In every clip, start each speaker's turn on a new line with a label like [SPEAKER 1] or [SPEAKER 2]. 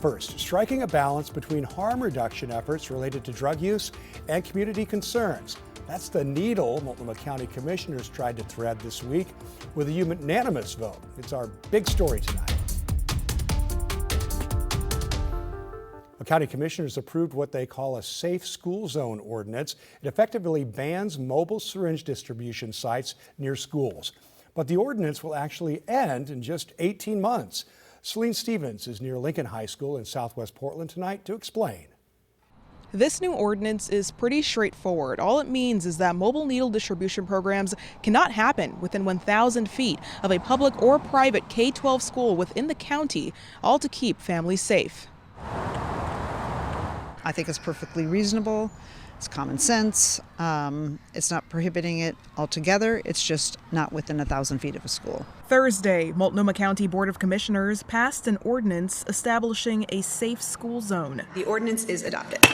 [SPEAKER 1] First, striking a balance between harm reduction efforts related to drug use and community concerns. That's the needle Multnomah County commissioners tried to thread this week with a unanimous vote. It's our big story tonight. The county commissioners approved what they call a safe school zone ordinance. It effectively bans mobile syringe distribution sites near schools. But the ordinance will actually end in just 18 months. Celine Stevens is near Lincoln High School in southwest Portland tonight to explain.
[SPEAKER 2] This new ordinance is pretty straightforward. All it means is that mobile needle distribution programs cannot happen within 1,000 feet of a public or private K-12 school within the county, all to keep families safe.
[SPEAKER 3] I think it's perfectly reasonable. It's common sense. It's not prohibiting it altogether. It's just not within 1,000 feet of a school.
[SPEAKER 2] Thursday, Multnomah County Board of Commissioners passed an ordinance establishing a safe school zone.
[SPEAKER 4] The ordinance is adopted.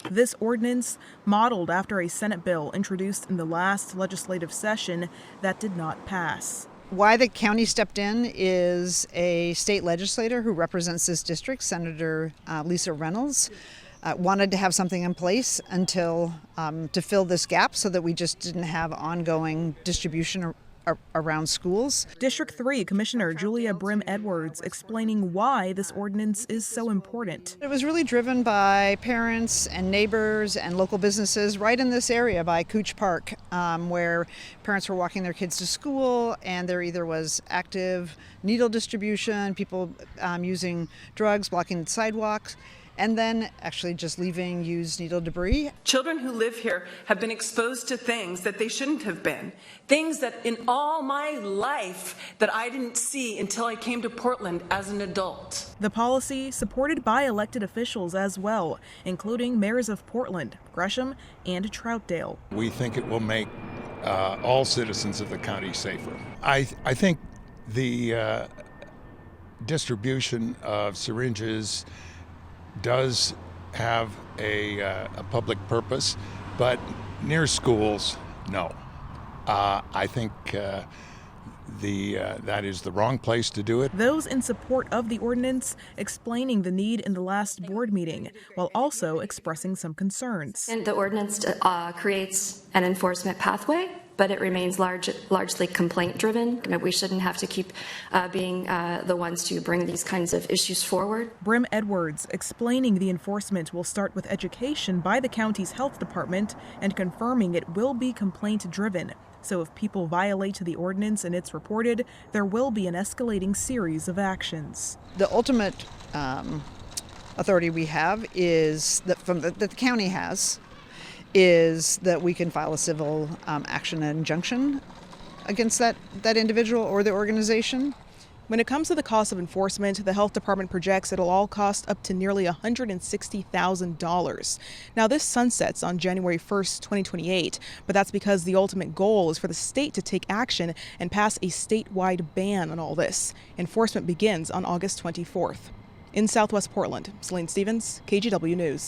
[SPEAKER 2] This ordinance, modeled after a Senate bill introduced in the last legislative session that did not pass.
[SPEAKER 3] Why the county stepped in is a state legislator who represents this district, Senator Lisa Reynolds, wanted to have something in place until to fill this gap so that we just didn't have ongoing distribution around schools.
[SPEAKER 2] District 3 Commissioner Julia Brim Edwards explaining why this ordinance is so important.
[SPEAKER 3] It was really driven by parents and neighbors and local businesses right in this area by Cooch Park, where parents were walking their kids to school and there either was active needle distribution, people using drugs, blocking the sidewalks, and then actually just leaving used needle debris.
[SPEAKER 4] Children who live here have been exposed to things that they shouldn't have been. Things that in all my life that I didn't see until I came to Portland as an adult.
[SPEAKER 2] The policy supported by elected officials as well, including mayors of Portland, Gresham, and Troutdale.
[SPEAKER 5] We think it will make all citizens of the county safer. I think the distribution of syringes does have a public purpose, but near schools, no. I think that is the wrong place to do it.
[SPEAKER 2] Those in support of the ordinance explaining the need in the last board meeting, while also expressing some concerns.
[SPEAKER 6] And the ordinance creates an enforcement pathway, but it remains largely complaint-driven. We shouldn't have to keep being the ones to bring these kinds of issues forward.
[SPEAKER 2] Brim Edwards explaining the enforcement will start with education by the county's health department and confirming it will be complaint-driven. So if people violate the ordinance and it's reported, there will be an escalating series of actions.
[SPEAKER 3] The ultimate authority we have is that that the county has is that we can file a civil action and injunction against that individual or the organization.
[SPEAKER 2] When it comes to the cost of enforcement, the health department projects it'll all cost up to nearly $160,000. Now, this sunsets on January 1st, 2028, but that's because the ultimate goal is for the state to take action and pass a statewide ban on all this. Enforcement begins on August 24th. In Southwest Portland, Celine Stevens, KGW News.